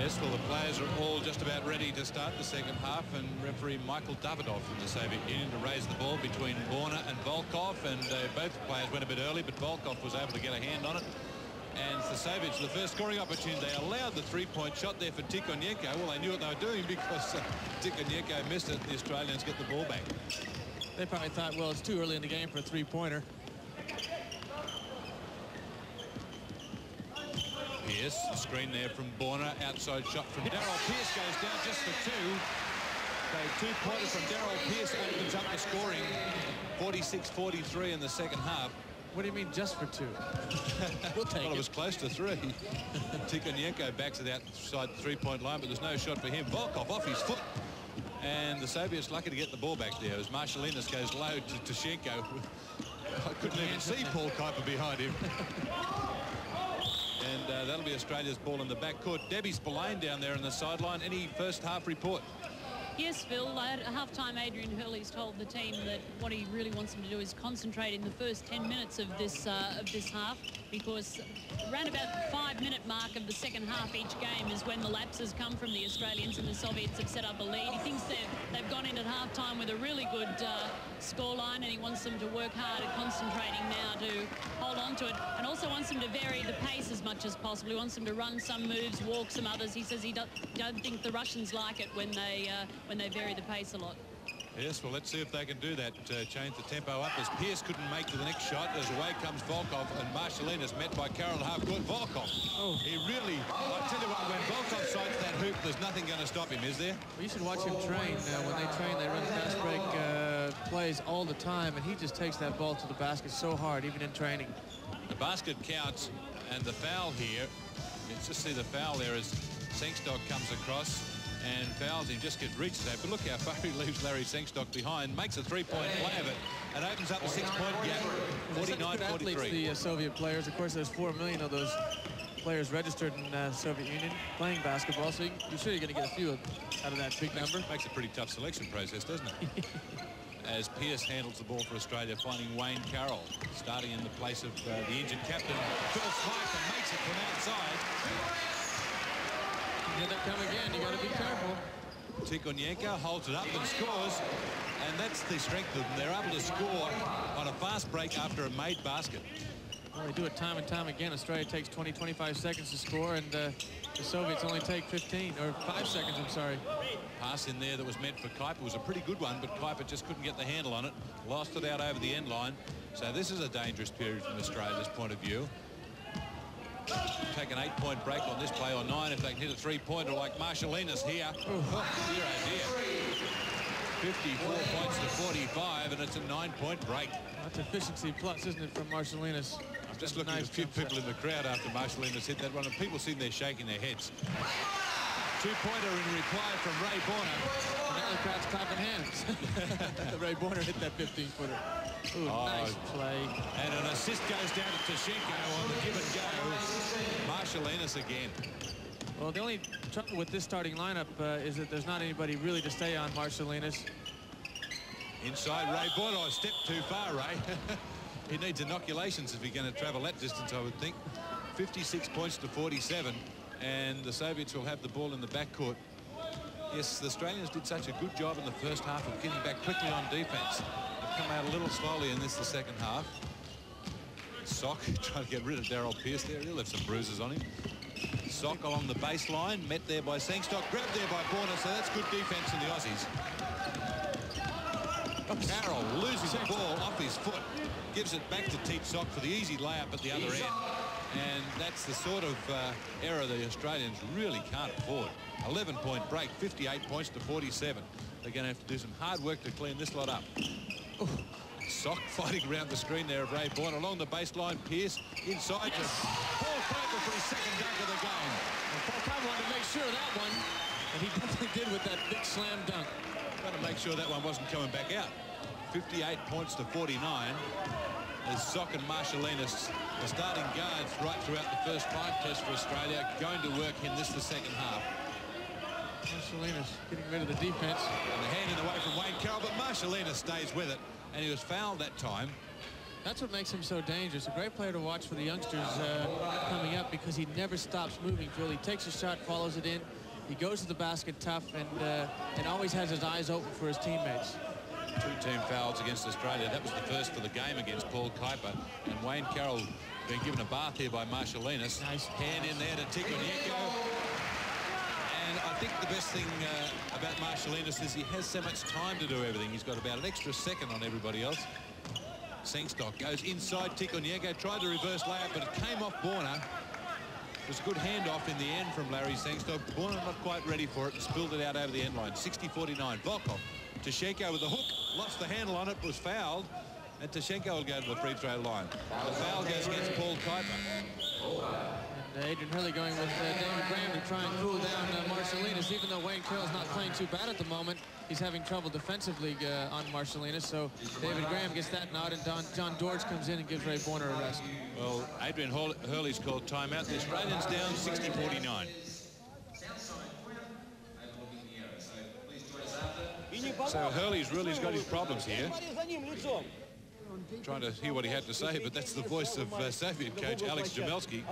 Yes, well, the players are all just about ready to start the second half, and referee Michael Davidoff from the Soviet Union to raise the ball between Borna and Volkov, and both players went a bit early, but Volkov was able to get a hand on it. And the Soviets, the first scoring opportunity, they allowed the three-point shot there for Tikhonenko. Well, they knew what they were doing because Tikhonenko missed it. The Australians get the ball back. They probably thought, well, it's too early in the game for a three-pointer. Pierce, the screen there from Borna, outside shot from Darryl Pierce goes down just for two. So two-pointer from Darryl Pierce opens up the scoring. 46-43 in the second half. What do you mean just for two? We'll take well, it was close to three. Tikhonenko backs it outside the three-point line, but there's no shot for him. Volkov off his foot. And the Soviets lucky to get the ball back there as Marshallinas goes low to Tashenko. I couldn't even see Paul Kuiper behind him. And that'll be Australia's ball in the backcourt. Debbie Spillane down there in the sideline. Any first half report? Yes, Phil. At half-time, Adrian Hurley's told the team that what he really wants them to do is concentrate in the first 10 minutes of this half, because around about the 5-minute mark of the second half each game is when the lapses come from the Australians, and the Soviets have set up a lead. He thinks they've gone into half-time with a really good scoreline, and he wants them to work hard at concentrating now to hold on to it, and also wants them to vary the pace as much as possible. He wants them to run some moves, walk some others. He says he don't think the Russians like it when they vary the pace a lot. Yes, well, let's see if they can do that, change the tempo up as Pierce couldn't make to the next shot. As away comes Volkov, and Marshallinas met by Carroll half-court. Volkov, he really, I tell you what, when Volkov sights that hoop, there's nothing going to stop him, is there? Well, you should watch him train. When they train, they run fast break plays all the time, and he just takes that ball to the basket so hard, even in training. The basket counts, and the foul here, let's just see the foul there as Sengstock comes across and fouls him, just gets reaches out. But look how far he leaves Larry Sengstock behind, makes a three-point play of it, and opens up a 6-point gap. 49-43. The Soviet players, of course, there's 4 million of those players registered in the Soviet Union playing basketball, so you're sure you're going to get a few out of that big number. Makes a pretty tough selection process, doesn't it? As Pierce handles the ball for Australia, finding Wayne Carroll, starting in the place of the injured captain. Phil Pfeiffer makes it from outside. Here they come again. You got to be careful. Tikhonenko holds it up and scores, and that's the strength of them. They're able to score on a fast break after a made basket. Well, they do it time and time again. Australia takes 20-25 seconds to score, and the Soviets only take 15 or 5 seconds. I'm sorry. Pass in there that was meant for Kuiper was a pretty good one, but Kuiper just couldn't get the handle on it. Lost it out over the end line. So this is a dangerous period from Australia's point of view. Take an 8-point break on this play, or 9 if they can hit a three-pointer like Marshallinas here. Oh, dear, oh dear. 54 points to 45, and it's a 9-point break. That's efficiency plus, isn't it, from Marshallinas? I'm just looking at a few people in the crowd after Marshallinas hit that one, and people seem they're shaking their heads. Two-pointer in reply from Ray Borna. And now the crowd's clapping hands. Ray Borna hit that 15-footer. Ooh, nice play. And an assist goes down to Tashenko on the give and go. Marshallinas again. Well, the only trouble with this starting lineup is that there's not anybody really to stay on Marshallinas. Inside Ray Borna, a step too far, Ray. He needs inoculations if he's going to travel that distance, I would think. 56 points to 47. And the Soviets will have the ball in the backcourt. Yes, the Australians did such a good job in the first half of getting back quickly on defense. They've come out a little slowly in the second half. Sock trying to get rid of Darryl Pierce there. He'll have some bruises on him. Sock along the baseline, met there by Sengstock, grabbed there by Borna, so that's good defense in the Aussies. Carroll loses the ball off his foot, gives it back to Teep Sock for the easy layup at the other end. And that's the sort of error the Australians really can't afford. 11-point break, 58 points to 47. They're going to have to do some hard work to clean this lot up. Sock fighting around the screen there of Ray Borna. Along the baseline, Pierce inside to Paul Kuiper for his second dunk of the game. And Paul Kuiper wanted to make sure of that one, and he definitely did with that big slam dunk. Got to make sure that one wasn't coming back out. 58 points to 49. As Sock and Marshallinas, the starting guards right throughout the first 5 tests for Australia, going to work in this the second half. Marshallinas getting rid of the defense. And the hand in the way from Wayne Carroll, but Marshallinas stays with it, and he was fouled that time. That's what makes him so dangerous. A great player to watch for the youngsters coming up, because he never stops moving, Phil. He takes a shot, follows it in, He goes to the basket tough and always has his eyes open for his teammates. 2 team fouls against Australia. That was the first for the game against Paul Kuiper. And Wayne Carroll being given a bath here by Marshalinas. Nice. Hand in there to Tikonienko. And I think the best thing about Marshalinas is he has so much time to do everything. He's got about an extra second on everybody else. Sengstock goes inside Tikonienko, tried to reverse layup, but it came off Borna. It was a good handoff in the end from Larry Sengstock. Borna not quite ready for it and spilled it out over the end line. 60-49. Volkov. Tashenko with the hook, lost the handle on it, was fouled, and Tashenko will go to the free throw line. The foul goes against Paul Kuiper. And Adrian Hurley going with David Graham to try and cool down Marshalinas. Even though Wayne Carroll's not playing too bad at the moment, he's having trouble defensively on Marshalinas. So David Graham gets that nod, and John George comes in and gives Ray Borna a rest. Well, Adrian Hurley's called timeout. The Australians down 60-49. So Hurley's really got his problems here. Trying to hear what he had to say, but that's the voice of Soviet coach Alex Jamelski.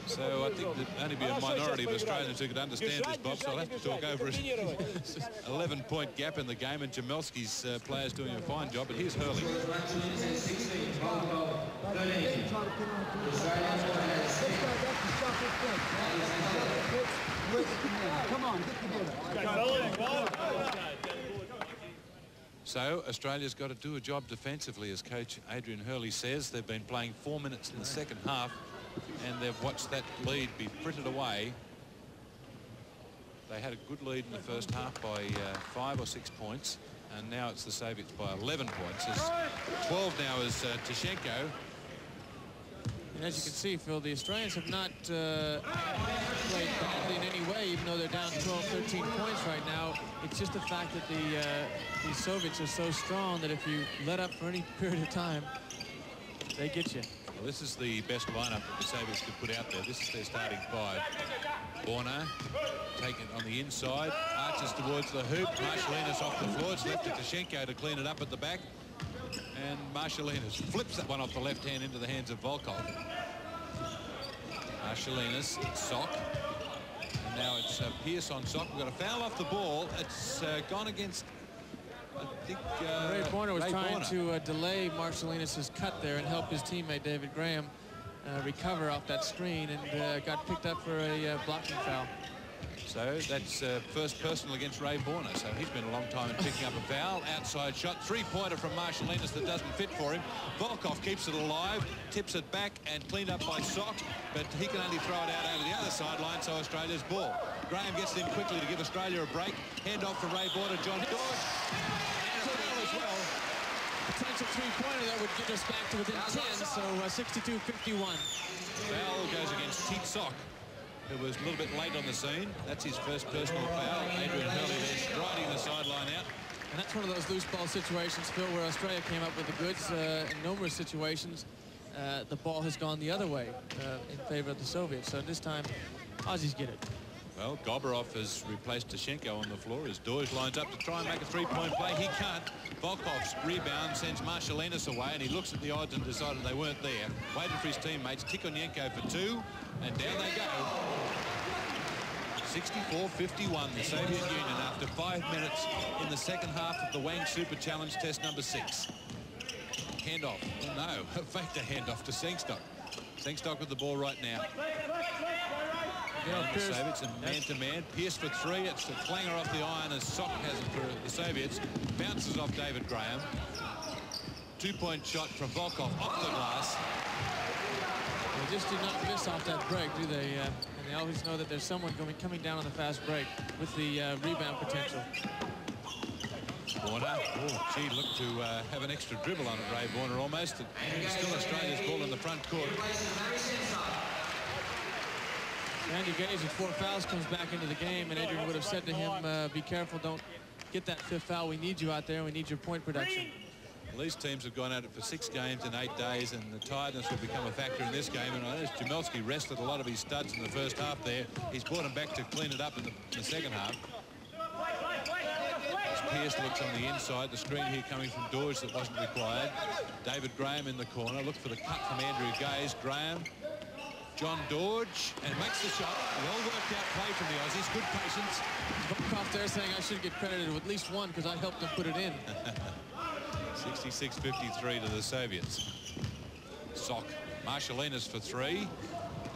So I think there'd only be a minority of Australians who could understand this, Bob, so I'll have to talk over it. 11-point gap in the game, and Jamelski's players doing a fine job, but here's Hurley. Come on, get together. So Australia's got to do a job defensively, as coach Adrian Hurley says. They've been playing 4 minutes in the second half, and they've watched that lead be frittered away. They had a good lead in the first half by 5 or 6 points, and now it's the Soviets by 11 points. It's 12 now is Tashenko. And as you can see, Phil, the Australians have not played badly in any way, even though they're down 12, 13 points right now. It's just the fact that the Soviets are so strong that if you let up for any period of time, they get you. Well, this is the best lineup that the Soviets could put out there. This is their starting 5. Borna taken on the inside, arches towards the hoop. Marshalinas off the floor. It's left to Tashenko to clean it up at the back. And Marshalinas flips that one off the left hand into the hands of Volkov. Marshalinas, Sock. And now it's Pierce on Sock. We've got a foul off the ball. It's gone against, I think, Ray Borna was trying Borna to delay Marshalinas' cut there and help his teammate David Graham recover off that screen, and got picked up for a blocking foul. So that's first personal against Ray Borna. So he's been a long time in picking up a foul. Outside shot, 3-pointer from Marshalinas that doesn't fit for him. Volkov keeps it alive, tips it back, and cleaned up by Sock, but he can only throw it out over the other sideline, so Australia's ball. Graham gets in quickly to give Australia a break. Hand off for Ray Borna, John George. And a foul as well. Potential 3-pointer that would get us back to within 10, so 62-51. Foul goes against Teet Sock, who was a little bit late on the scene. That's his first personal foul. Adrian Hurley there striding the sideline out. And that's one of those loose ball situations, Phil, where Australia came up with the goods. In numerous situations, the ball has gone the other way in favor of the Soviets. So this time, Aussies get it. Well, Goborov has replaced Tashenko on the floor as Dorj lines up to try and make a 3-point play. He can't. Volkov's rebound sends Marshalinas away, and he looks at the odds and decided they weren't there. Waited for his teammates. Tikonienko for 2, and down they go. 64-51, the Soviet Union after 5 minutes in the second half of the Wang Super Challenge test number 6. Handoff. Oh, no, faked a handoff to Sengstock. Sengstock with the ball right now. The Soviets and man-to-man. Pierce for 3. It's a clanger off the iron as Sock has it for the Soviets. Bounces off David Graham. 2-point shot from Volkov off the glass. They just do not miss off that break, do they? And they always know that there's someone coming down on the fast break with the rebound potential. Borna, oh, gee, looked to have an extra dribble on it, Ray Borna almost. And still Australia's ball in the front court. Andy Gage with 4 fouls comes back into the game, and Adrian would have said to him, be careful, don't get that 5th foul. We need you out there. We need your point production. Well, these teams have gone at it for 6 games in 8 days, and the tiredness will become a factor in this game. And I noticed Jamelski rested a lot of his studs in the first half there. He's brought them back to clean it up in the second half. As Pierce looks on the inside, the screen here coming from Dorj that wasn't required. David Graham in the corner. Look for the cut from Andrew Gaze. Graham John Dorge, and makes the shot. Well worked out play from the Aussies. Good patience. Volkov there saying I should get credited with at least one because I helped them put it in. 66-53 to the Soviets. Sock. Marshalinas for 3.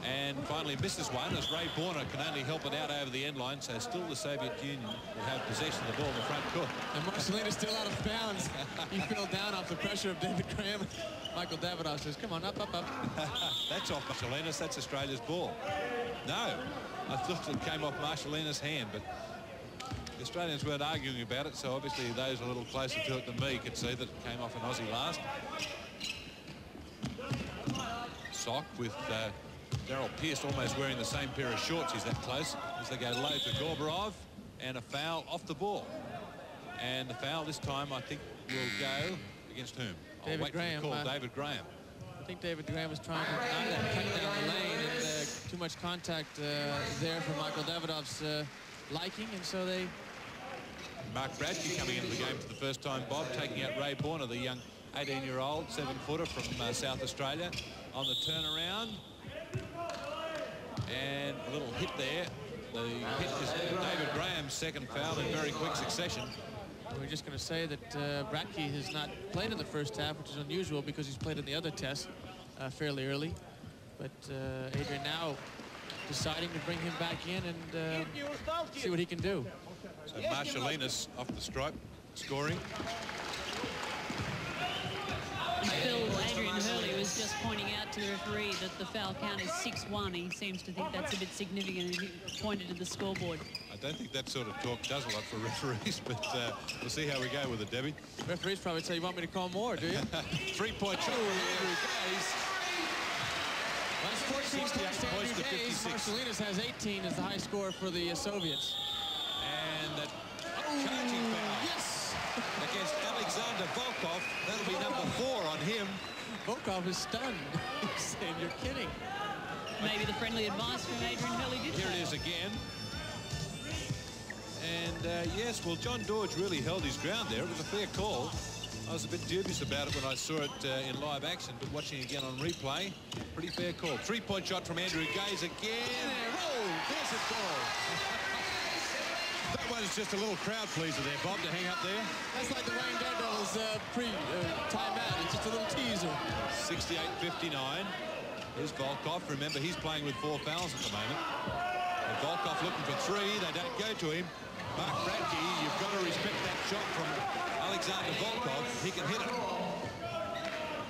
And finally misses one as Ray Borna can only help it out over the end line. So still the Soviet Union will have possession of the ball in the front court. And Marshalinas still out of bounds. He fell down off the pressure of David Graham. Michael Davidoff says, come on, up, up, up. That's off Marshalinas. That's Australia's ball. No, I thought it came off Marshalinas' hand, but the Australians weren't arguing about it, so obviously those a little closer to it than me could see that it came off an Aussie last. Sock with Daryl Pearce almost wearing the same pair of shorts. He's that close as they go low to Gorbarov, and a foul off the ball. And the foul this time, I think, will go against whom? David I'll wait Graham. For the call. David Graham. I think David Graham was trying to deny that cut down the lane, and too much contact there for Michael Davidoff's liking, and so they... Mark Bradke coming into the game for the first time, Bob, taking out Ray Borna, the young 18-year-old, 7-footer from South Australia, on the turnaround. And a little hit there. The hit is David Graham's second foul in very quick succession. We're just going to say that Bradke has not played in the first half, which is unusual because he's played in the other tests fairly early. But Adrian now deciding to bring him back in and see what he can do. So Marshalinas off the stripe, scoring. Phil, Adrian Hurley was just pointing out to the referee that the foul count is 6-1. He seems to think that's a bit significant, and he pointed to the scoreboard. I don't think that sort of talk does a lot for referees, but we'll see how we go with it, Debbie. Referees probably say, you want me to call more, do you? 3-point shot from Andrew Gaze. That's 14 points to Andrew Gaze. Marshalinas has 18 as the high score for the Soviets. And that charging foul. Yes! Against Alexander Volkov. That'll be number 4 on him. Volkov is stunned. He's saying, you're kidding. Maybe the friendly advice from Adrian Hurley did. Here it is again. And yes, well, John Dorge really held his ground there. It was a fair call. I was a bit dubious about it when I saw it in live action, but watching again on replay, pretty fair call. 3-point shot from Andrew Gaze again. Oh, there's a goal. That one's just a little crowd pleaser there, Bob, to hang up there. That's like the Wayne Daredevils pre-timeout. It's just a little teaser. 68-59. Here's Volkov. Remember, he's playing with 4 fouls at the moment. And Volkov looking for 3. They don't go to him. Mark Bradke, you've got to respect that shot from Alexander Volkov. He can hit it.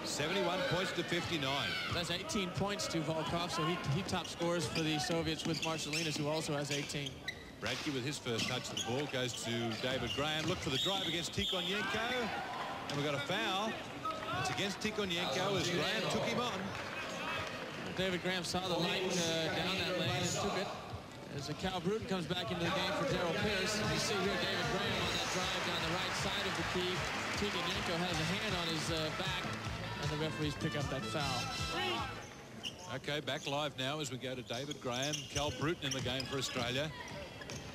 71 points to 59. That's 18 points to Volkov, so he top scores for the Soviets with Marshalinas, who also has 18. Bradke with his first touch of the ball goes to David Graham. Look for the drive against Tikhonenko. And we've got a foul. It's against Tikhonenko as Graham took him on. David Graham saw the light down that lane and took it. As Cal Bruton comes back into the game for Daryl Pearce. You see here David Graham on that drive down the right side of the key. Tikhonenko has a hand on his back, and the referees pick up that foul. Okay, back live now as we go to David Graham. Cal Bruton in the game for Australia.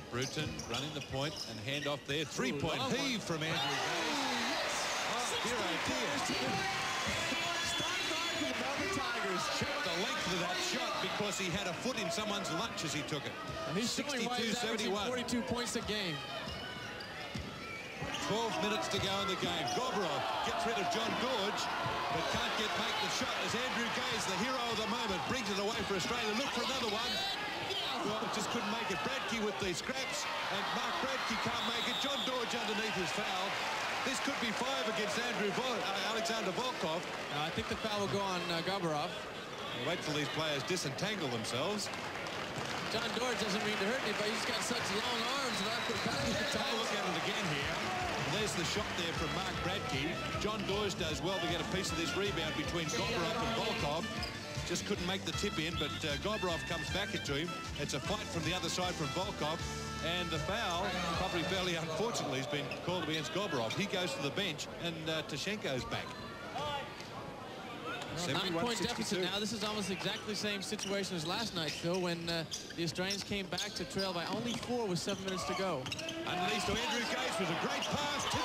Bruton running the point and hand off there. 3-point heave from Andrew Gaze. Oh, dear, oh dear. Check the length of that shot because he had a foot in someone's lunch as he took it. And he's 62-71. 42 points a game. 12 minutes to go in the game. Gorbarov gets rid of John Dorge, but can't make the shot as Andrew Gaze, the hero of the moment, brings it away for Australia. Look for another one. Well, just couldn't make it. Bradke with the scraps, and Mark Bradke can't make it. John Dorge underneath his foul. This could be 5 against Alexander Volkov. I think the foul will go on Gorbarov. We'll wait till these players disentangle themselves. John Dorge doesn't mean to hurt anybody. He's got such long arms and Look at it again here. There's the shot there from Mark Bradke. John Dorge does well to get a piece of this rebound between Gorbarov and Volkov. Just couldn't make the tip in, but Gorbarov comes back into him. It's a fight from the other side from Volkov. And the foul, probably fairly unfortunately, has been called against Gorbarov. He goes to the bench, and Tashenko's back. 9-point deficit now. This is almost exactly the same situation as last night, Phil, when the Australians came back to trail by only 4 with 7 minutes to go. Underneath to Andrew Gaze was a great pass to